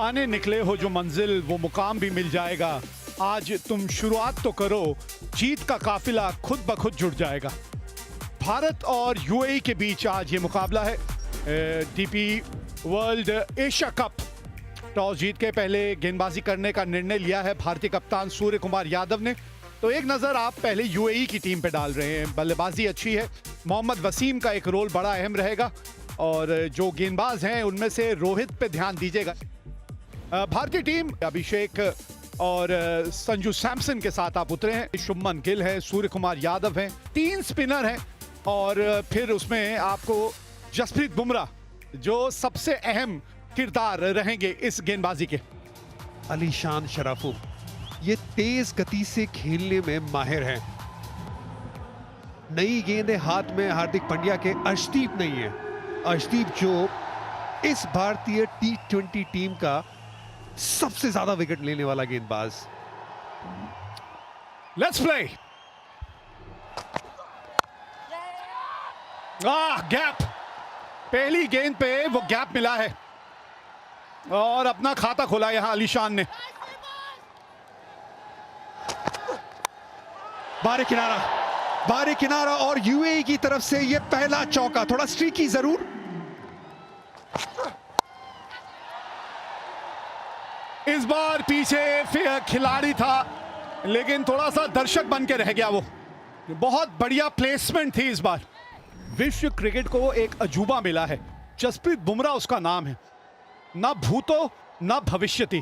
पाने निकले हो जो मंजिल वो मुकाम भी मिल जाएगा। आज तुम शुरुआत तो करो, जीत का काफिला खुद ब खुद जुड़ जाएगा। भारत और यूएई के बीच आज ये मुकाबला है। DP world Asia cup toss जीत के पहले गेंदबाजी करने का निर्णय लिया है भारतीय कप्तान सूर्य कुमार यादव ने। तो एक नजर आप पहले यूएई की टीम पे डाल रहे हैं। बल्लेबाजी अच्छी है, मोहम्मद वसीम का एक रोल बड़ा अहम रहेगा और जो गेंदबाज हैं उनमें से रोहित पे ध्यान दीजिएगा। भारतीय टीम अभिषेक और संजू सैमसन के साथ आप उतरे हैं। शुभमन गिल है, सूर्य कुमार यादव हैं, 3 स्पिनर हैं और फिर उसमें आपको जसप्रीत बुमराह जो सबसे अहम किरदार रहेंगे इस गेंदबाजी के। अलीशान शराफू ये तेज गति से खेलने में माहिर हैं। नई गेंदें हाथ में हार्दिक पांड्या के। अर्शदीप नहीं है, अर्शदीप जो इस भारतीय T20 टीम का सबसे ज्यादा विकेट लेने वाला गेंदबाज। Let's play. गैप, पहली गेंद पे वो गैप मिला है और अपना खाता खोला यहां अलीशान ने। बाहरी किनारा और यूएई की तरफ से ये पहला चौका, थोड़ा स्ट्रीकी जरूर। इस बार पीछे खिलाड़ी था लेकिन थोड़ा सा दर्शक बन के रह गया वो। बहुत बढ़िया प्लेसमेंट थी इस बार। विश्व क्रिकेट को एक अजूबा मिला है, जसप्रीत बुमराह उसका नाम है। ना भूतो ना भविष्यति।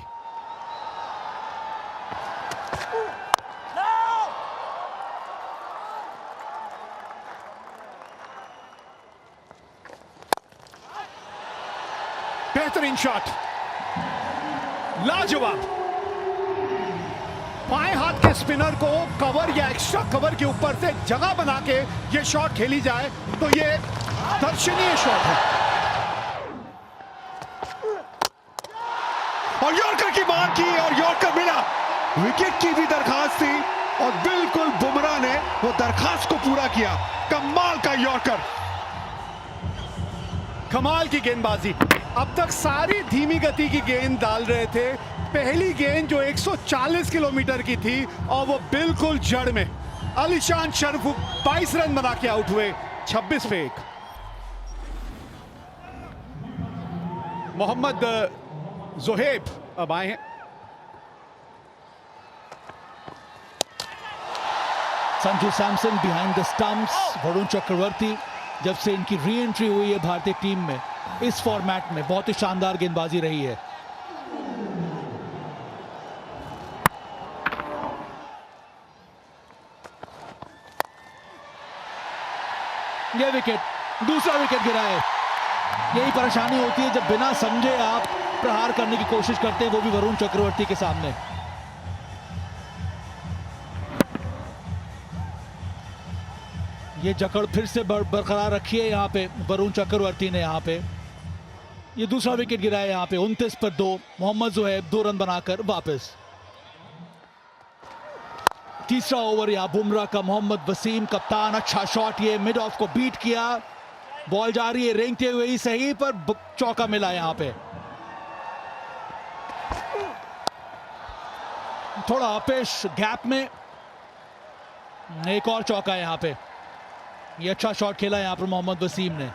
बेहतरीन शॉट, लाजवाब। बाएं हाथ के स्पिनर को कवर या एक्स्ट्रा कवर के ऊपर से जगह बना के ये शॉट खेली जाए तो ये दर्शनीय शॉट है। और यॉर्कर की मांग की और यॉर्कर मिला। विकेट की भी दरखास्त थी और बिल्कुल बुमराह ने वो दरखास्त को पूरा किया। कमाल का यॉर्कर, कमाल की गेंदबाजी। अब तक सारी धीमी गति की गेंद डाल रहे थे। पहली गेंद जो 140 किलोमीटर की थी और वो बिल्कुल जड़ में। अलीशान शराफू 22 रन बना के आउट हुए 26 पे 1। मोहम्मद जोहेब अब आए हैं। Sanju Samson behind the stumps. Varun Chakravarthy जब से इनकी री एंट्री हुई है भारतीय टीम में इस फॉर्मेट में बहुत ही शानदार गेंदबाजी रही है। यह विकेट, दूसरा विकेट गिरा है। यही परेशानी होती है जब बिना समझे आप प्रहार करने की कोशिश करते हैं, वो भी वरुण चक्रवर्ती के सामने। ये जकड़ फिर से बरकरार रखी है यहाँ पे वरुण चक्रवर्ती ने। यहाँ पे ये दूसरा विकेट गिरा है यहाँ पे। 29 पर 2। मोहम्मद जोहेब 2 रन बनाकर वापस। तीसरा ओवर यहाँ बुमराह का। मोहम्मद वसीम कप्तान, अच्छा शॉट, ये मिड ऑफ को बीट किया। बॉल जा रही है रेंगते हुए ही सही पर चौका मिला यहाँ पे। थोड़ा अपेश गैप में एक और चौका यहाँ पे। ये अच्छा शॉट खेला यहाँ पर मोहम्मद वसीम ने।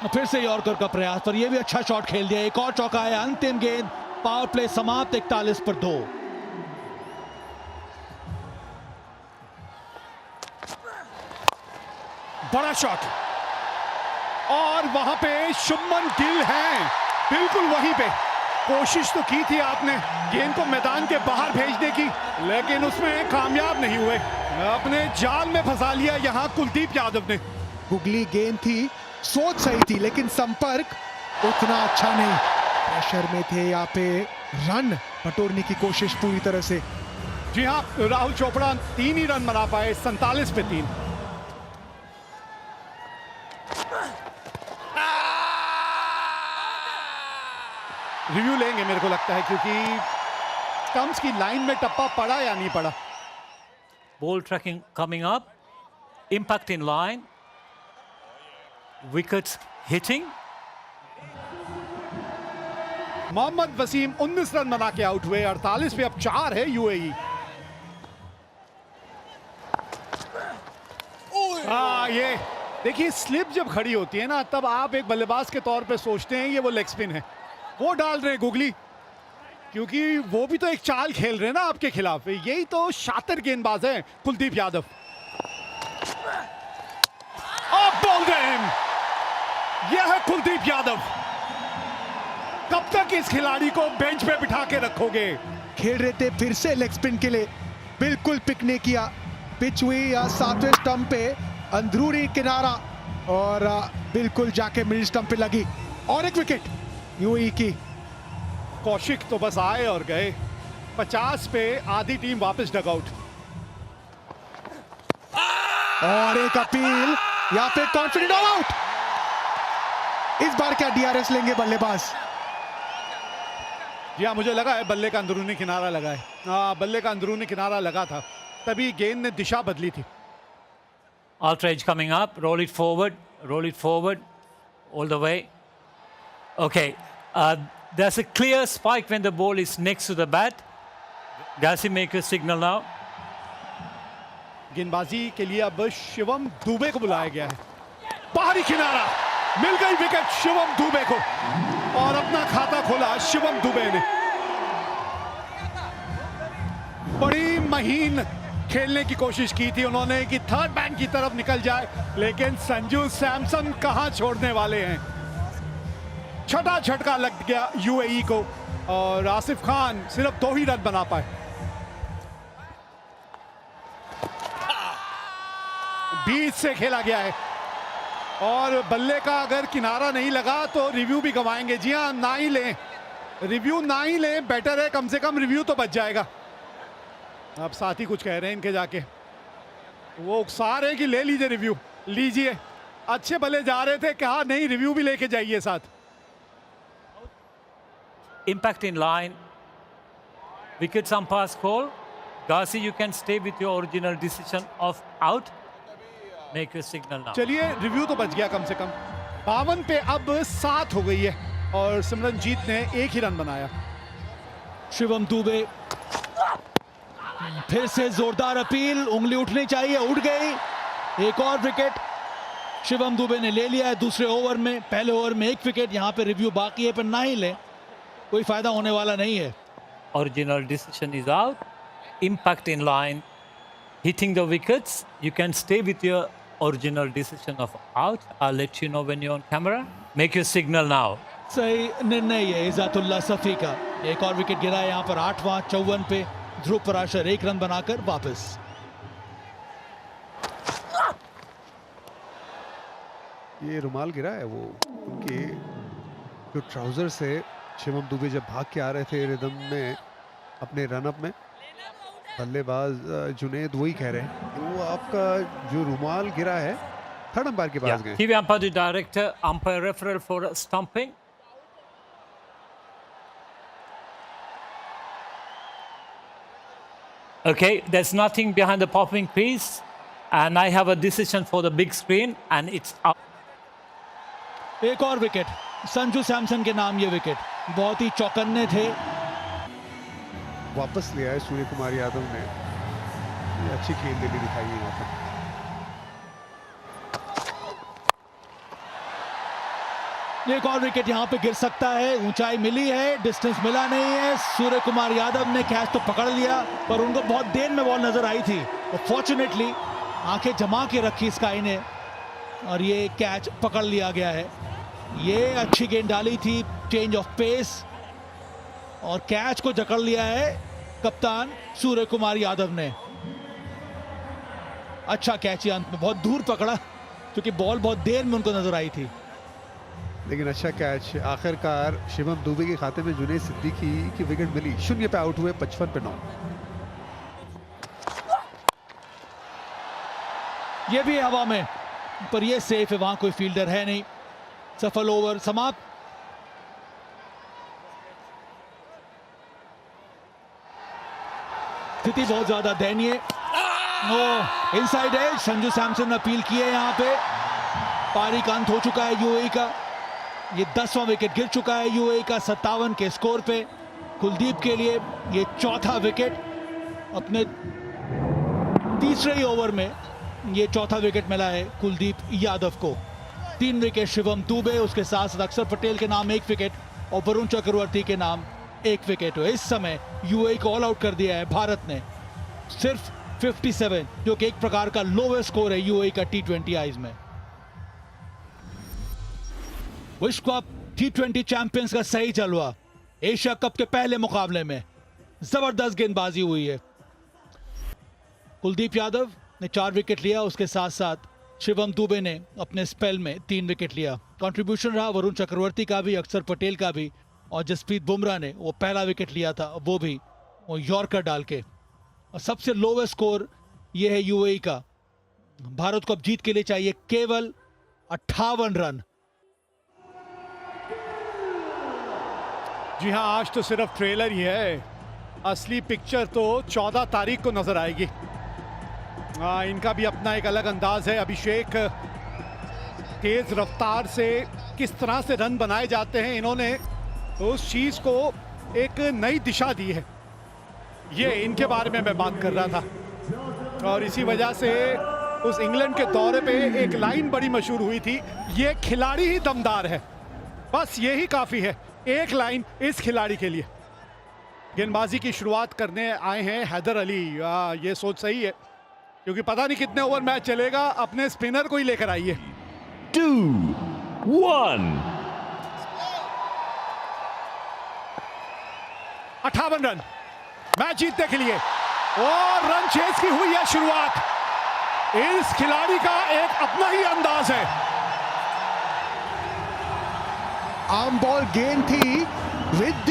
फिर से यॉर्कर का प्रयास पर ये भी अच्छा शॉट खेल दिया। एक और चौका है। अंतिम गेंद, पावर प्ले समाप्त 41 पर 2। बड़ा शॉट और वहां पे शुभमन गिल हैं, बिल्कुल वहीं पे। कोशिश तो की थी आपने गेंद को मैदान के बाहर भेजने की लेकिन उसमें कामयाब नहीं हुए। अपने जाल में फंसा लिया यहां कुलदीप यादव ने। गुगली गेंद थी, सोच सही थी लेकिन संपर्क उतना अच्छा नहीं। प्रेशर में थे यहाँ पे, रन बटोरने की कोशिश पूरी तरह से। जी हाँ, राहुल चोपड़ा 3 ही रन बना पाए 47 पे 3। रिव्यू लेंगे मेरे को लगता है क्योंकि स्टंप्स की लाइन में टप्पा पड़ा या नहीं पड़ा। Ball tracking coming up, impact in line, wickets hitting. Mohammad Wasim 19 run बना के आउट हुए। 48 पे अब 4 है यूएई। ये देखिए, स्लिप जब खड़ी होती है ना, तब आप एक बल्लेबाज के तौर पे सोचते हैं ये वो लेग स्पिन है। वो डाल रहे हैं गुगली, क्योंकि वो भी तो एक चाल खेल रहे हैं ना आपके खिलाफ। यही तो शातिर गेंदबाज है कुलदीप यादव। आप बोल रहे हैं यह है कुलदीप यादव। कब तक इस खिलाड़ी को बेंच पे बिठा के रखोगे? खेल रहे थे फिर से लेग स्पिन के लिए, बिल्कुल पिक नहीं किया। पिच हुई या 7वें स्टंप पे, अंदरूनी किनारा, और बिल्कुल जाके मिडिल स्टंप पे लगी। और एक विकेट यूएई की। कौशिक तो बस आए और गए। 50 पे आधी टीम वापस डगआउट। और एक अपील, या फिर कॉन्फिडेंट ऑल आउट। इस बार क्या डीआरएस लेंगे बल्लेबाज? जी हाँ, मुझे लगा है बल्ले का अंदरूनी किनारा लगा है। हाँ, बल्ले का अंदरूनी किनारा लगा था, तभी गेंद ने दिशा बदली थी। Aldridge coming up, roll it forward, all the way. Okay, there's a clear spike when the ball is next to the bat. Gassi make a signal now. गेंदबाजी के लिए अब शिवम दुबे को बुलाया गया है। बाहरी किनारा, मिल गई विकेट शिवम दुबे को, और अपना खाता खोला शिवम दुबे ने। बड़ी महीन खेलने की कोशिश की थी उन्होंने कि थर्ड मैन की तरफ निकल जाए, लेकिन संजू सैमसन कहां छोड़ने वाले हैं। छठा झटका लग गया यूएई को, और आसिफ खान सिर्फ 2 ही रन बना पाए। बीच से खेला गया है, और बल्ले का अगर किनारा नहीं लगा तो रिव्यू भी गंवाएंगे। जी हाँ, ना ही लें रिव्यू, ना ही लें, बेटर है, कम से कम रिव्यू तो बच जाएगा। अब साथी कुछ कह रहे हैं इनके जाके, वो उकसा रहे हैं कि ले लीजिए रिव्यू, लीजिए। अच्छे भले जा रहे थे, कहा नहीं रिव्यू भी लेके जाइए साथ। Impact in line. Wickets umpires call. Gassi, you can stay with your original decision of out. Make a signal now. चलिए, रिव्यू तो बच गया कम से कम। 52 पे अब 7 हो गई है, और सिमरनजीत ने 1 ही रन बनाया। शिवम दुबे फिर से जोरदार अपील, उंगली उठनी चाहिए, उठ गई। एक और विकेट शिवम दुबे ने ले लिया है दूसरे ओवर में। पहले ओवर में 1 विकेट, यहां पे रिव्यू बाकी है, पर ना ही ले, कोई फायदा होने वाला नहीं है। Original decision is out. Impact in line. Hitting the wickets. You can stay with your original decision of out. I'll let you know when you're on camera. Make your signal now. सही निर्णय है इज़ातुल्लाह सफी का। एक और wicket गिरा है यहाँ पर 8वां 54 पे। ध्रुव पराशर 1 रन बनाकर वापस। ये रुमाल गिरा है वो उनके जो ट्राउजर से शिवम दुबे जब भाग के आ रहे थे रिदम में अपने रनअप में। बल्लेबाज जुनेद वही कह रहे हैं कि वो आपका जो रुमाल गिरा है थर्ड अंपायर के पास गए। TV umpire, the director, umpire referral for stumping. Okay, there's nothing behind the popping crease, and I have a decision for the big screen, and it's out. एक और विकेट संजू सैमसन के नाम, ये विकेट बहुत ही चौकन्ने थे। वापस लिया है सूर्य कुमार यादव ने, ये अच्छी गेंदबाजी दिखाई है यहाँ पर। एक और विकेट यहाँ पे गिर सकता है, ऊंचाई मिली है, डिस्टेंस मिला नहीं है। सूर्य कुमार यादव ने कैच तो पकड़ लिया, पर उनको बहुत देर में बॉल नजर आई थी, तो फॉर्चुनेटली आंखें जमा के रखी स्काई ने, और ये कैच पकड़ लिया गया है। ये अच्छी गेंद डाली थी, चेंज ऑफ पेस, और कैच को जकड़ लिया है कप्तान सूर्य कुमार यादव ने। अच्छा कैच अंत में, बहुत दूर पकड़ा, क्योंकि बॉल बहुत देर में उनको नजर आई थी। लेकिन अच्छा कैच, आखिरकार शिवम दुबे के खाते में जुनेद सिद्दीकी की विकेट मिली। 0 पे आउट हुए, 55 पे 9। ये भी हवा में, पर ये सेफ है, वहां कोई फील्डर है नहीं। सफल ओवर समाप्त। स्थिति बहुत ज्यादा दयनीय। इनसाइड एज, संजू सैमसन ने अपील की है, यहाँ पे पारी का अंत हो चुका है यूएई का। ये 10वां विकेट गिर चुका है यूएई का 57 के स्कोर पे। कुलदीप के लिए ये चौथा विकेट, अपने तीसरे ही ओवर में ये चौथा विकेट मिला है कुलदीप यादव को। 3 विकेट शिवम दुबे, उसके साथ साथ अक्षर पटेल के नाम 1 विकेट और वरुण चक्रवर्ती के नाम 1 विकेट। इस समय यूएई को ऑल आउट कर दिया है भारत ने, सिर्फ 57, जो कि एक प्रकार का लोवेस्ट स्कोर है यूएई का T20 आईज में। विश्व कप T20 चैंपियंस का सही जलवा एशिया कप के पहले मुकाबले में, जबरदस्त गेंदबाजी हुई है। कुलदीप यादव ने 4 विकेट लिया, उसके साथ साथ शिवम दुबे ने अपने स्पेल में 3 विकेट लिया। कंट्रीब्यूशन रहा वरुण चक्रवर्ती का भी, अक्षर पटेल का भी, और जसप्रीत बुमराह ने वो पहला विकेट लिया था, वो भी वो यॉर्कर डाल के। और सबसे लोवेस्ट स्कोर ये है यूएई का। भारत को अब जीत के लिए चाहिए केवल 58 रन। जी हाँ, आज तो सिर्फ ट्रेलर ही है, असली पिक्चर तो 14 तारीख को नजर आएगी। इनका भी अपना एक अलग अंदाज है। अभिषेक तेज रफ्तार से किस तरह से रन बनाए जाते हैं, इन्होंने उस चीज को एक नई दिशा दी है। ये इनके बारे में मैं बात कर रहा था, और इसी वजह से उस इंग्लैंड के दौरे पे एक लाइन बड़ी मशहूर हुई थी, ये खिलाड़ी ही दमदार है। बस यही काफी है, एक लाइन इस खिलाड़ी के लिए। गेंदबाजी की शुरुआत करने आए हैं हैदर अली। ये सोच सही है, क्योंकि पता नहीं कितने ओवर मैच चलेगा, अपने स्पिनर को ही लेकर आइए। 2-1 58 रन मैच जीतने के लिए, और रन चेस की हुई है शुरुआत। इस खिलाड़ी का एक अपना ही अंदाज है। आर्म बॉल गेंद थी with the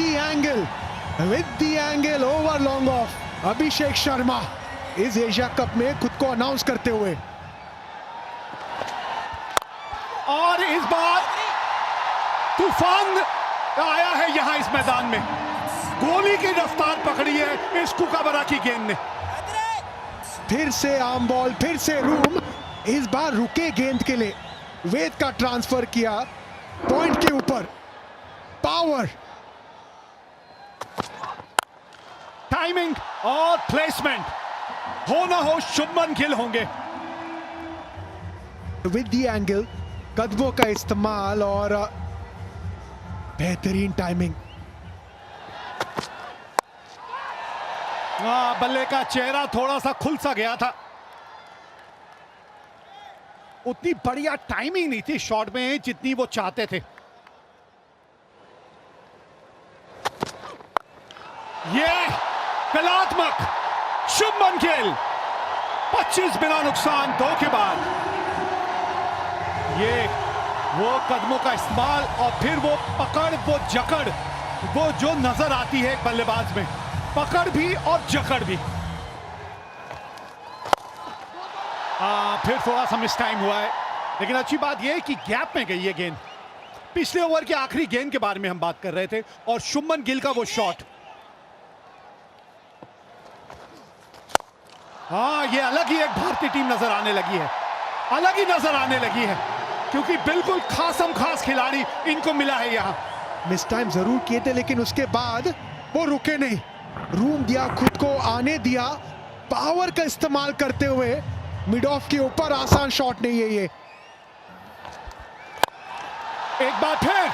angle over long off. Abhishek Sharma इस एशिया कप में खुद को अनाउंस करते हुए, और इस बार तूफान आया है यहां इस मैदान में। गोली की रफ्तार पकड़ी है इस कुकाबरा की गेंद ने। फिर से आर्म बॉल, फिर से रूम, इस बार रुके गेंद के लिए वेद का ट्रांसफर किया पॉइंट के ऊपर। पावर, टाइमिंग और प्लेसमेंट, हो ना हो शुभमन गिल होंगे। विद द एंगल, कदमों का इस्तेमाल और बेहतरीन टाइमिंग। बल्ले का चेहरा थोड़ा सा खुल सा गया था, उतनी बढ़िया टाइमिंग नहीं थी शॉट में जितनी वो चाहते थे। ये कलात्मक शुभमन गिल 25 बिना नुकसान 2 के बाद। ये वो कदमों का इस्तेमाल और फिर वो पकड़, वो जकड़, वो जो नजर आती है एक बल्लेबाज में, पकड़ भी और जकड़ भी। फिर थोड़ा सा मिस टाइम हुआ है, लेकिन अच्छी बात यह है कि गैप में गई है गेंद। पिछले ओवर के आखिरी गेंद के बारे में हम बात कर रहे थे, और शुभमन गिल का वो शॉट। ये अलग ही एक भारतीय टीम नजर आने लगी है, अलग ही नजर आने लगी है, क्योंकि बिल्कुल खासम खास खिलाड़ी इनको मिला है यहां। मिस टाइम जरूर किए थे, लेकिन उसके बाद वो रुके नहीं, रूम दिया, खुद को आने दिया, पावर का इस्तेमाल करते हुए। मिड ऑफ के ऊपर आसान शॉट नहीं है ये। एक बार फिर,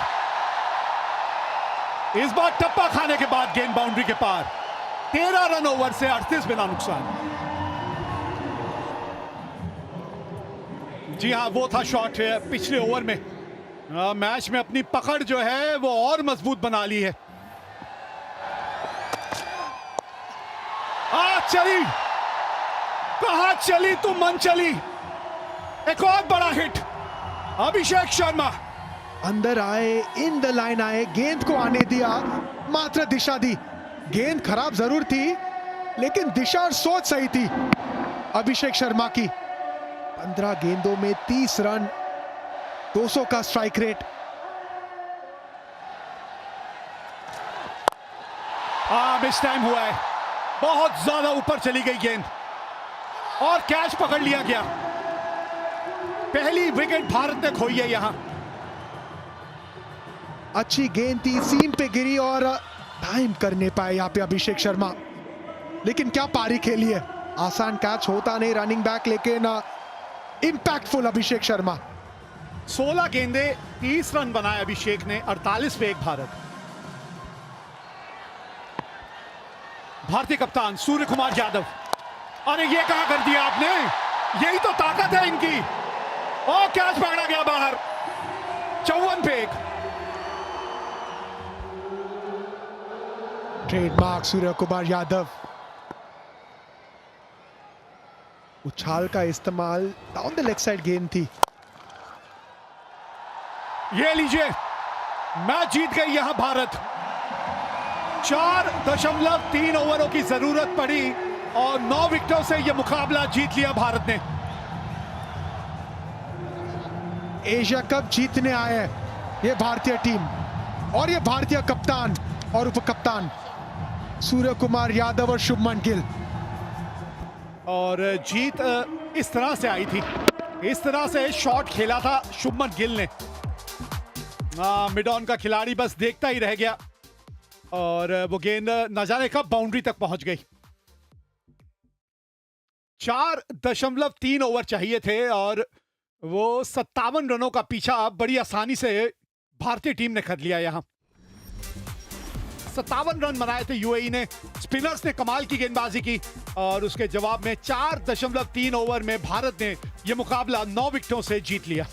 इस बार टप्पा खाने के बाद गेंद बाउंड्री के पार। 13 रन ओवर से 38 बिना नुकसान। जी हाँ, वो था शॉट पिछले ओवर में। मैच में अपनी पकड़ जो है वो और मजबूत बना ली है। चली, कहां चली तू मन चली। एक और बड़ा हिट, अभिषेक शर्मा अंदर आए, इन द लाइन आए, गेंद को आने दिया, मात्र दिशा दी। गेंद खराब जरूर थी, लेकिन दिशा और सोच सही थी अभिषेक शर्मा की। 15 गेंदों में 30 रन, 200 का स्ट्राइक रेट। मिस टाइम हुआ है, बहुत ज्यादा ऊपर चली गई गेंद और कैच पकड़ लिया गया। पहली विकेट भारत ने खोई है यहां। अच्छी गेंद थी, सीम पे गिरी और टाइम कर नहीं पाए यहाँ पे अभिषेक शर्मा। लेकिन क्या पारी खेली है, आसान कैच होता नहीं रनिंग बैक, लेकिन इंपैक्टफुल अभिषेक शर्मा। 16 गेंदे 30 रन बनाए अभिषेक ने, 48 पे 1 भारत। भारतीय कप्तान सूर्य कुमार यादव, अरे ये कहां कर दिया आपने, यही तो ताकत है इनकी। और कैच पकड़ा गया बाहर, 54 पे 1। ट्रेडमार्क सूर्य कुमार यादव, उछाल का इस्तेमाल, डाउन द लेग साइड गेंद थी। ये लीजिए, मैच जीत गई यहां भारत। 4.3 ओवरों की जरूरत पड़ी और 9 विकेटों से यह मुकाबला जीत लिया भारत ने। एशिया कप जीतने आए हैं ये भारतीय टीम, और ये भारतीय कप्तान और उप कप्तान सूर्य कुमार यादव और शुभमन गिल। और जीत इस तरह से आई थी, इस तरह से शॉट खेला था शुभमन गिल ने। मिड ऑन का खिलाड़ी बस देखता ही रह गया और वो गेंद न जाने कब बाउंड्री तक पहुंच गई। 4.3 ओवर चाहिए थे और वो 57 रनों का पीछा बड़ी आसानी से भारतीय टीम ने कर लिया। यहां 57 रन बनाए थे यूएई ने। स्पिनर्स ने कमाल की गेंदबाजी की और उसके जवाब में 4.3 ओवर में भारत ने यह मुकाबला 9 विकेटों से जीत लिया।